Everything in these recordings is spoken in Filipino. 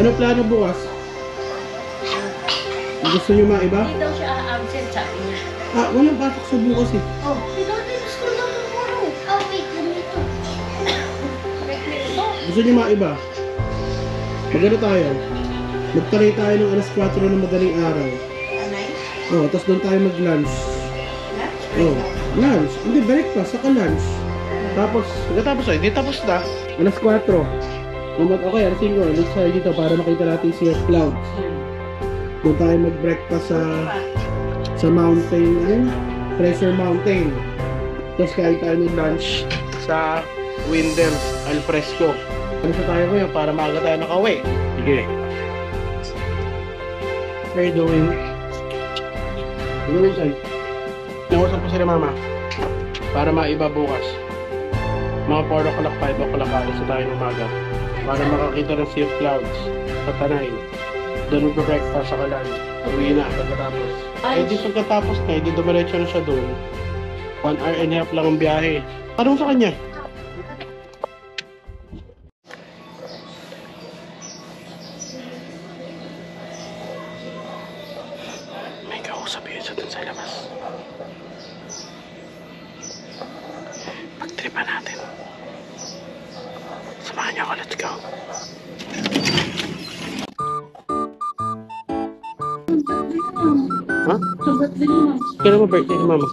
Ano plano bukas? Gusto nyo maiba? Hindi daw siya absent, sabi niya. Ah, walang pasok sa bukas eh. Oh, ito din school na tomorrow. Oh, wait, ganito. Gusto nyo maiba? Magano tayo? Magtaray tayo ng alas 4 ng madaling araw. Anay? Oh, tapos doon tayo mag-lunch. Oh, lunch. Hindi, breakfast, saka lunch. Tapos, pagkatapos ay, di tapos na. Alas 4. Okay, alas 5. Alas tayo dito para makita natin yung sea of clouds. Doon tayo mag-breakfast sa mountain, Treasure Mountain. Tapos kain tayo ng lunch sa Winders Al Fresco. Ano sa tayo ngayon para maaga tayo nakauwi? Sige. What are you doing? Ano mo sa'yo? Nausap ko sila mama para maiba bukas. Mga 4 o'clock, 5 o'clock alis na tayo ng umaga para makakita ng sea of clouds sa Tanay. Doon mag-breakfast sa kalan. Uwi na pagkatapos. Eh di pagkatapos na, di dumiretso na siya doon. 1 hour and a half lang ang biyahe. Tanong sa kanya. May kausap yun sa dun sa labas. Pagtripan natin. Samahan niyo ako, let's go. Ha? Kailan mo birthday ni mama?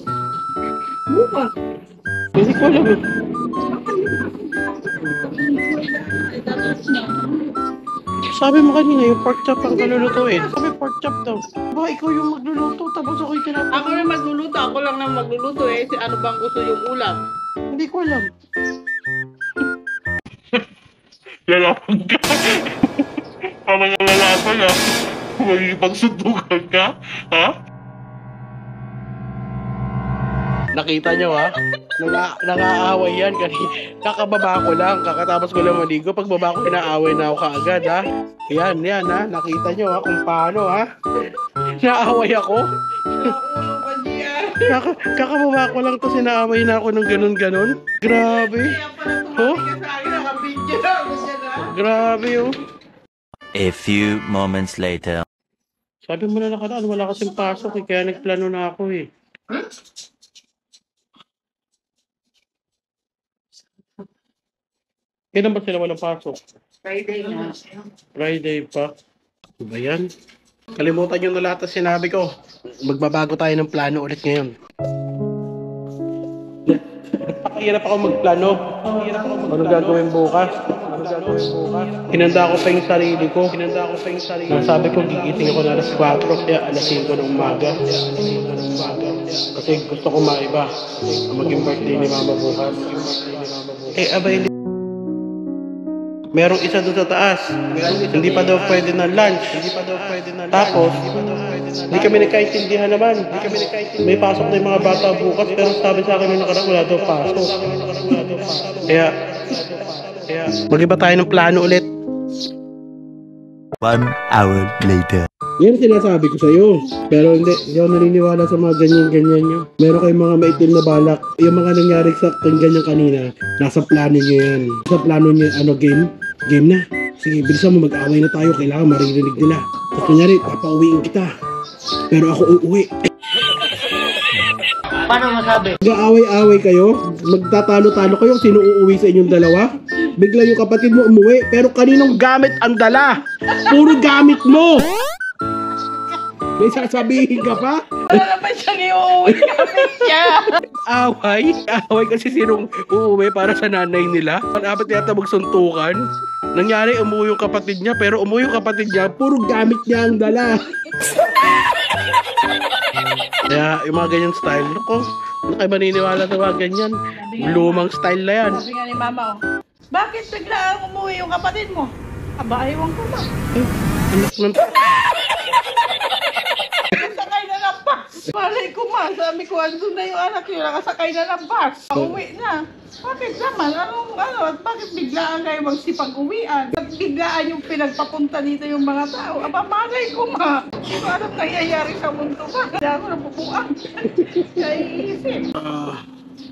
Bukas. Hindi ko alam eh. Sabi mo kanina yung pork chop ang kalulutuin. Sabi pork chop daw. Ba, ikaw yung magluluto tapos ako yung tinapos. Ako na magluluto, ako lang na magluluto eh. Si ano bang gusto yung ulam? Hindi ko alam. Lalapag ka. Parang lalapag ah. May pagsuntukan ka? Ha? Nakita nyo ha? Nang-aaway yan. Kakababa ko lang. Kakatapos ko lang maligo. Pagbaba ko, inaaway na ako kaagad ha. Yan ha. Nakita nyo ha kung paano ha. Naaway ako. Kakababa ko lang to sinaaway na ako ng ganun-ganun. Grabe. Oh? Grabe oh. A few moments later. Sabi mo na nakaraan, wala kasing pasok eh, kaya nagplano na ako eh. Kailan ba sila walang pasok? Friday na. Friday pa. Ano ba yan? Kalimutan nyo na lahat ang sinabi ko. Magbabago tayo ng plano ulit ngayon. Napakahirap ako magplano. Ano gagawin bukas? Hinanda ko pa yung sarili ko. Sabi ko, gigising ako na alas 4, kaya alas 5 ng umaga. Kasi gusto ko maiba. Maging birthday ni mama bukas. Eh, abay, merong isa doon sa taas. Hindi pa daw pwede na lunch. Tapos, hindi kami nagkaintindihan naman. May pasok na yung mga bata bukas, pero sabi sa akin nung nakaraan, wala daw pasok. Kaya, mag-iba tayo ng plano ulit. 1 hour later. Yan sinasabi ko sa'yo. Pero hindi ako naniniwala sa mga ganyan-ganyan nyo. Meron kayong mga maitim na balak. Yung mga nangyari sa ganyan kanina, nasa plano nyo yan. Nasa plano nyo, game? Game na. Sige, bilisan mo, mag-away na tayo. Kailangan maririnig nila. Tapos kunyari, papauwiin kita. Pero ako uuwi. Paano masabi? Mag-aaway-away kayo, magtatalo-talo kayo, sino uuwi sa inyong dalawa? Bigla yung kapatid mo umuwi, pero kaninong gamit ang dala? Puro gamit mo! May sasabihin ka pa? Wala naman siyang iuwi kapit niya. Away kasi sinong uuwi para sa nanay nila. Dapat yata magsuntukan. Nangyari, umuwi yung kapatid niya, pero umuwi yung kapatid niya, puro gamit niya ang dala. Kaya yung mga ganyan style, ano kayo maniniwala sa mga ganyan? Lumang style na yan. Sabi nga ni mama, bakit bigla umuwi yung kapatid mo? Aba, ewan ko ba? Anak ng... Nakasakay na ng bus. Malay ko man, sabi ko, andun na yung anak nyo, nakasakay na ng bus. Pauwi na. Bakit naman? Bakit biglaan kayo magsipag-uwian? Bakit biglaan yung pinagpapunta dito yung mga tao? Aba, malay ko ma. Hindi ko alam nangyayari sa mundo ba? Hindi ako napupuan. Kaya iisip.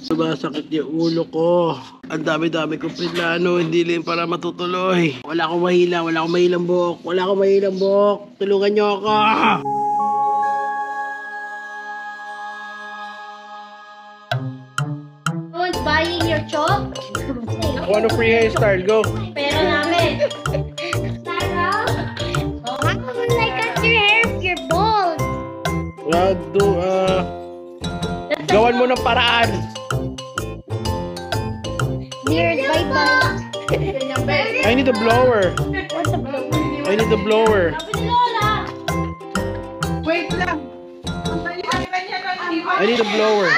Sumasakit yung ulo ko. Ang dami-dami kong plano, hindi rin para matutuloy. Wala akong mahilang buhok. Tulungan niyo ako. Someone's buying your chalk? Ako ano free hairstyle, go. Pero namin. Sarah? How would I cut your hair if you're bald? Gawan mo ng paraan. Weird, bye-bye. I need a blower. What's a blow? I need a blower. Wait lang. Ang balihan niya ng iba. I need a blower.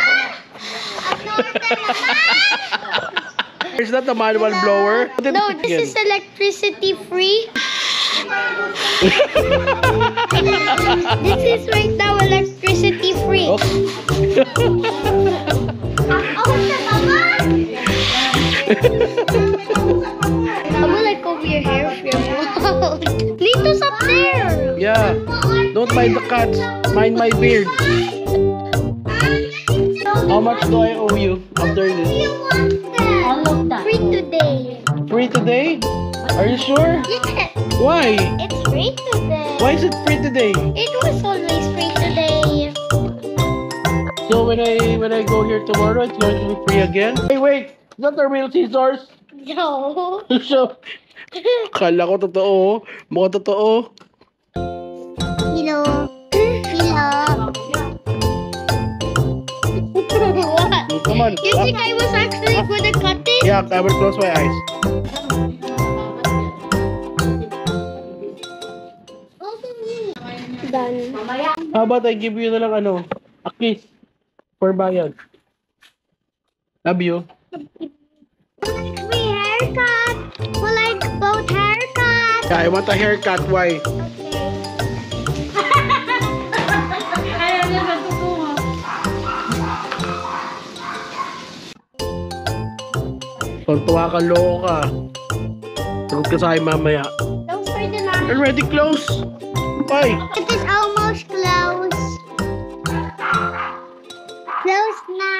Is that a manual blower? No, this is electricity free. This is right now electricity free. I will like comb your hair if you're bald. Lito's up there. Yeah. Don't mind the cats. Mind my beard. How much do I owe you after this? All of that. Free today. Free today? Are you sure? Yes. Why? It's free today. Why is it free today? It was always free today. So when I go here tomorrow, it's going to be free again? Hey, wait! Is that the real scissors? No. So, kala ko totoo. Mukhang totoo. Hello. Hello. What? Come on. You think I was actually good at cutting? Yeah, I will close my eyes. Done. How about I give you na lang a kiss for bayad. Love you. Free haircut. We like both haircuts. Yeah, I want a haircut. Why? Tuntua ka, loko ka. Tulog ka sa akin mamaya. Don't spray the lamp. Already close. Why? It is almost close. Close na.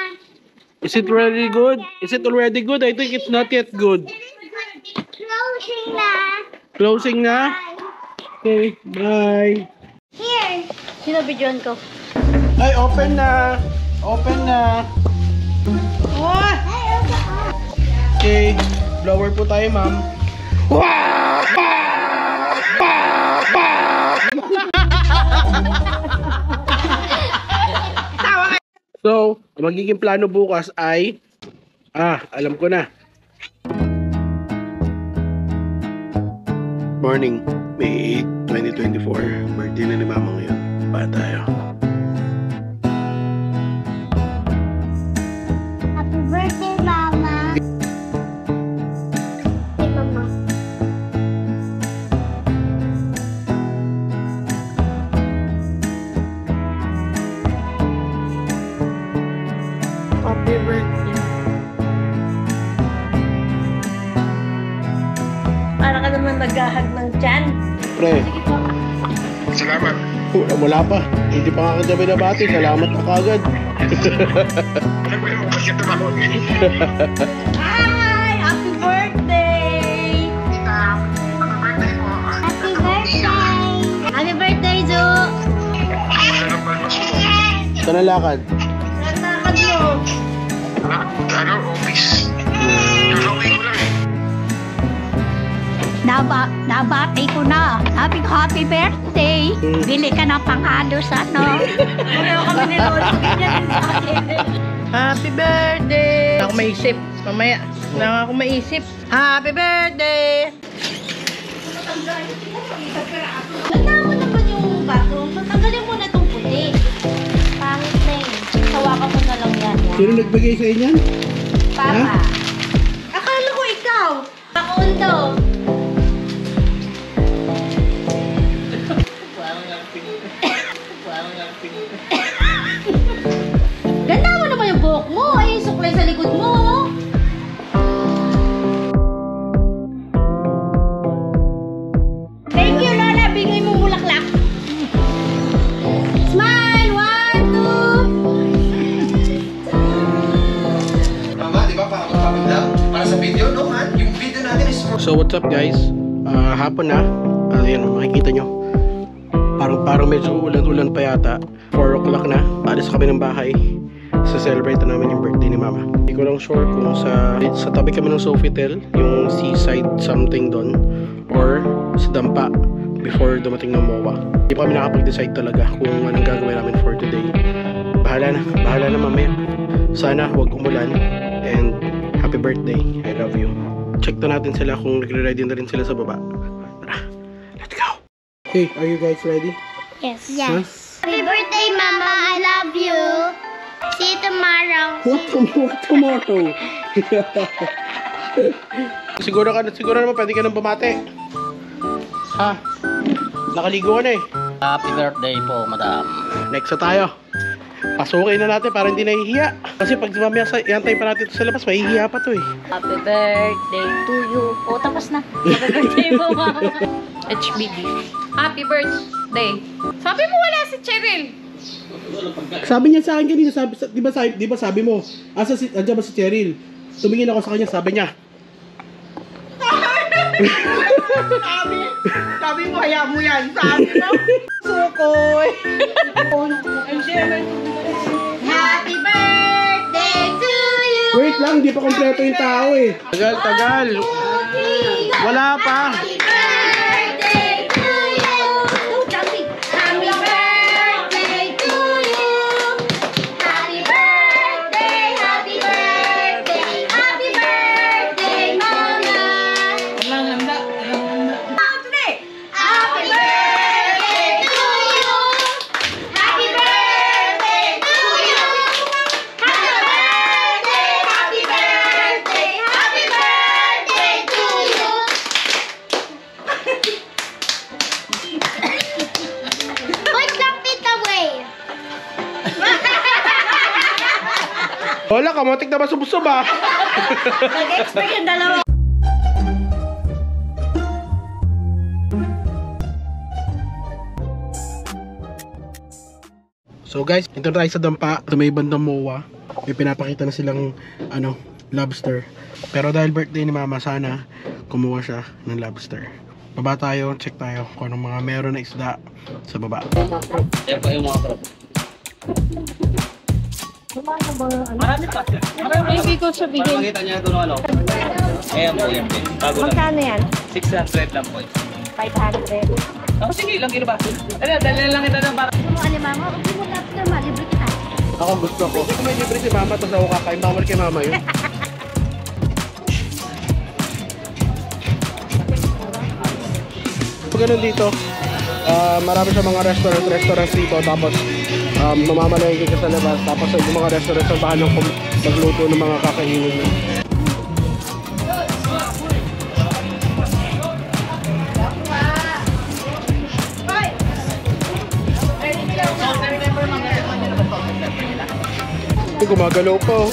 Is it already good? Is it already good? I think it's not yet good. Closing na. Closing na? Okay, bye. Here. Sino videoan ko? Ay, open na. Open na. Okay, blower po tayo, ma'am. So, magiging plano bukas ay alam ko na. Morning, May 8, 2024. Birthday na ni mama ngayon. Pa tayo. Happy birthday, Mama. Hey, Mama. Happy birthday. Para ka naman naghahag ng tiyan. Pre, Salamat. wala pa. Hindi pa nga kagabi na bati. Salamat na kagad. Alam mo yung umas ka tumahon. Hi! Happy birthday! Happy birthday. Happy birthday, Zo! Ano ba mas mo? Saan ang lakad? Saan nakad mo? Ano, office. Kakauwi ko lang eh. Nabati ko na. Sabi ko, happy birthday! Bili ka ng panghalos, ano? Ano kami ni Lolo? Ganyan din sa akin. Happy birthday! Ako maisip. Mamaya. Na ako maisip. Happy birthday! Ganda mo naman yung bathroom. Tanggalin mo na itong puti. Pangit na yun. Hawakan mo na lang yan. Sino nagbigay sa inyo? Papa. Akala ko ikaw. Ako undo. Ganda mo naman yung buhok mo. Ay, yung suklay sa likod mo. Thank you, Lola. Bigay mo bulaklak. Smile! 1, 2. So what's up guys? Hapon na. Ayan, makikita nyo. Parang medyo ulan-ulan pa yata. 4 o'clock na. Alis kami ng bahay. Sa-celebrate na namin yung birthday ni Mama. Hindi ko lang sure kung sa tabi kami ng Sofitel, yung seaside something doon, or sa Dampa before dumating ng MOA. Hindi pa kami nakapag-decide talaga kung anong gagawin namin for today. Bahala na mamaya. Sana huwag umulan, and happy birthday. I love you. Check na natin sila kung nagre-ready na rin sila sa baba. Tara, let's go! Hey, are you guys ready? Yes. Happy birthday, Mama. I love you. See you tomorrow. What tomorrow? siguro naman pwede ka nang bumate. Ha? Nakaligo ka na eh. Happy birthday po, madam. Next na tayo. Pasukin na natin para hindi nahihiya. Kasi pag mamaya iantay pa natin ito sa labas, mahihiya pa to eh. Happy birthday to you. O, tapos na. Happy birthday mo, Mama. HBD. Happy birthday. Sabi mo wala si Cheryl. Sabi niya sa akin kanina, di ba sabi mo, andyan ba si Cheryl? Tumingin ako sa kanya, sabi niya. Sabi mo, haya mo yan. Sabi mo. Sukoy. Happy birthday to you. Wait lang, di pa kompleto yung tao eh. Tagal. Wala pa. Happy birthday to you. Happy birthday to you. Happy birthday, happy birthday, happy birthday, Mama. Handa. Happy birthday to you. Happy birthday to you. Happy birthday, happy birthday to you. Wait lang, Tita Way. Wala, kamotik na ba subusub ah? Nag-expect yung dalawa. So guys, ito na tayo sa Dampa. Ito may bandang MOA. May pinapakita na silang lobster. Pero dahil birthday ni Mama, sana kumuha siya ng lobster. Baba tayo, check tayo kung anong mga meron na isda sa baba. Yan po yung mga prop. Marami pa. Hindi ko sabihin. Para makita niya doon ano. Ayan po yan. Bago lang. Magkano yan? 600 lang po. 500. Oh, sige lang, ba? Dali lang kita ng para. Ano mo, Mama? Huwag mo lobster, malibre kita. Ako gusto ko. Gusto ko may libre si Mama, tapos ako kakain. Bawal kay Mama yun. So ganun dito, marami sa mga restaurants dito. Tapos mamamalengke ka sa labas. Tapos yung mga restaurants ang bahan ng magluto ng mga kakainin mo. Gumagalaw pa oh.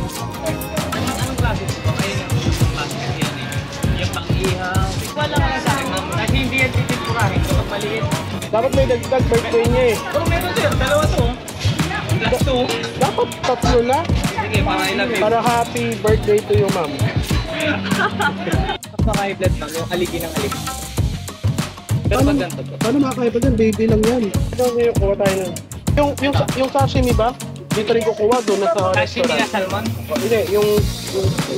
Anong klase po? Ayun yung basket yan eh. Yung pang-ihaw. Wala nga sa akin, ma'am. Kasi hindi yan titipurahin kapag maliit. Dapat may dagdag birthday niya eh. Oh, meron sir. Dalawa to. Plus 2. Dapat tatlo na. Sige, para ilagay. Para happy birthday to you, ma'am. Maka-i-blood lang. Yung aligi ng aligi. Pero pag ganito po. Paano makakaiba dyan? Baby lang yan. Ito yung kuha tayo nun. Yung sashimi ba? Dito rin kukuha doon na sa Sashimi na restaurant. salmon. Hindi, yung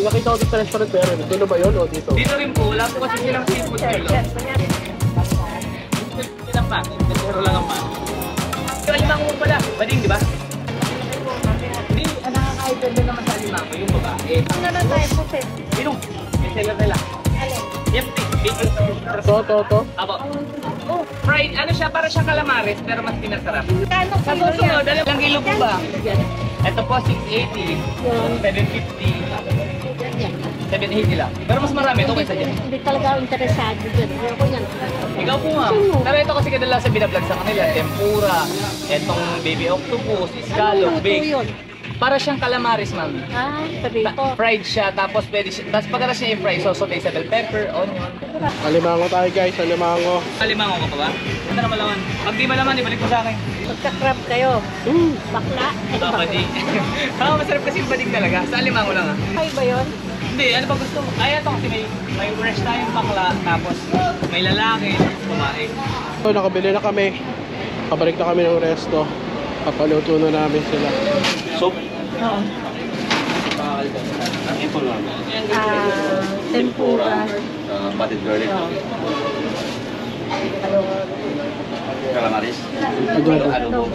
nakita ko dito sa restaurant pero doon na ba yun o dito? Dito rin po. Wala po kasi silang seafood nilo. Silang pa. Pero lang ang pa. Yung alimang mo pala. Bading, di ba? Hindi, ang nakaka-item din naman sa alimang ko. Yung babae. Ano na tayo po, sis? Yung, may seller nila. Yep, bacon. To. Apo. Oh, fried. Ano siya? Para siya calamares, pero mas pinasarap. Kano Sa kilo susunod, yan? ilang kilo po ba? Ito po, 680. 750. 780 lang. Pero mas marami ito kaysa dyan. Hindi talaga ako interesado dyan. Ayoko yan. Ikaw po nga. Pero ito kasi kadala sa binablog sa kanila. Tempura, etong baby octopus, scallop, Ano bake. yun? Para siyang calamaris, ma'am. Ah, sabi ko. Fried siya, tapos pwede siya, tapos pagkatapos niya i-fry, saute sa bell pepper, onion. Alimango tayo guys, alimango. Alimango ka pa ba? Ito na malaman. Pag di malaman, ibalik mo sa akin. Magka-crab kayo. Bakla. Baka di. Masarap kasi yung badig talaga. Sa alimango lang Ay ba yun? Hindi, ano ba gusto mo? Ay, ito kasi may fresh tayong bakla, tapos may lalaki, tapos babae. So, nakabili na kami. Kabalik na kami ng resto. Papaluto na namin sila. Soup? Oo. Tempura. Potted garlic. Calamaris. Adobo.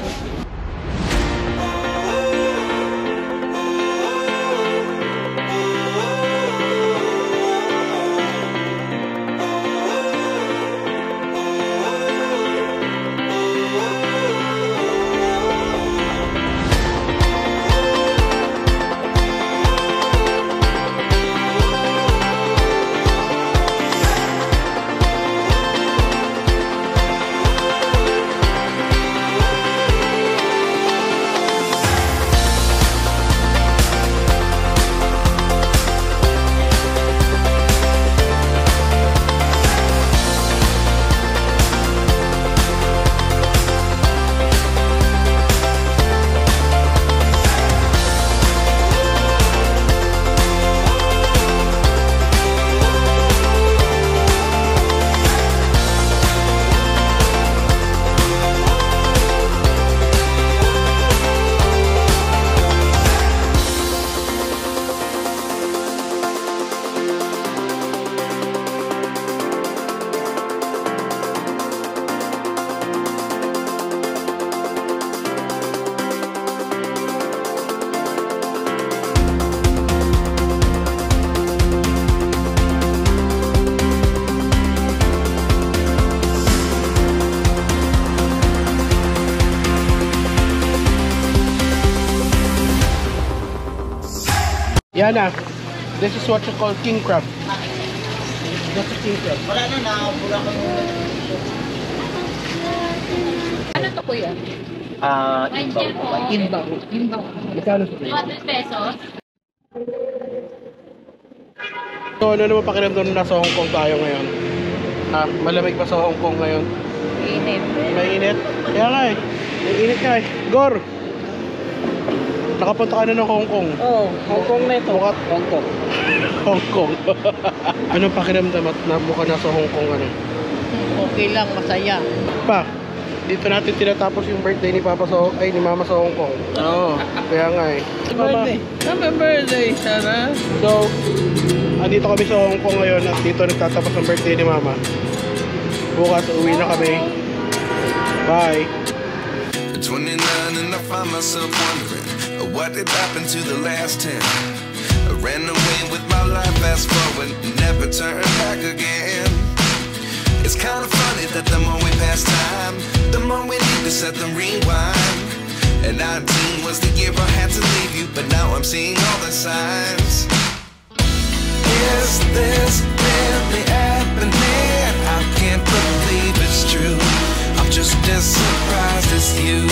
Yana, this is what you call king crab. That's a king crab. Ano to kuya? Inbaw. Inbaw. Magkano sa 200 pesos. So, ano naman pakiramdam na nasa Hong Kong tayo ngayon? Malamig pa sa Hong Kong ngayon? Init. Mainit? Kaya nga eh. Mainit nga eh. Gor! Nakapunta ka na ng Hong Kong. Oh, Hong Kong na ito. Mukha... Hong Kong. Hong Kong. Anong pakiramdam at mukha nasa Hong Kong ano? Okay lang, masaya. Pa, dito natin tinatapos yung birthday ni Papa ay ni Mama sa Hong Kong. Oo. Kaya nga eh. Birthday. Happy birthday, Sarah. So, andito kami sa Hong Kong ngayon at dito nagtatapos ang birthday ni Mama. Bukas uwi na kami. Bye! 29 and I find myself wondering what did happen to the last 10. I ran away with my life, fast forward, never turn back again. It's kind of funny that the more we pass time, the more we need to set them rewind. And 19 was the year I had to leave you, but now I'm seeing all the signs. Is this really happening? I can't believe it's true. I'm just as surprised as you.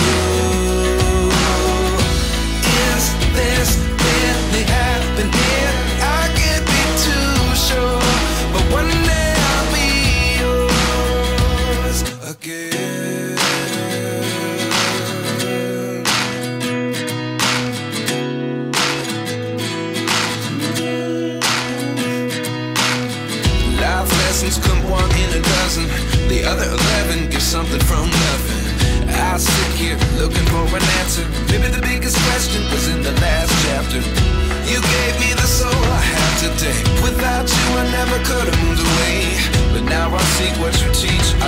Is this really happening? I can't be too sure, but one day I'll be yours again. Life lessons come one in a dozen. The other 11 give something from nothing. I sit here looking for an answer. Maybe the biggest question was in the last chapter. You gave me the soul I have today. Without you I never could have moved away. But now I see what you teach. I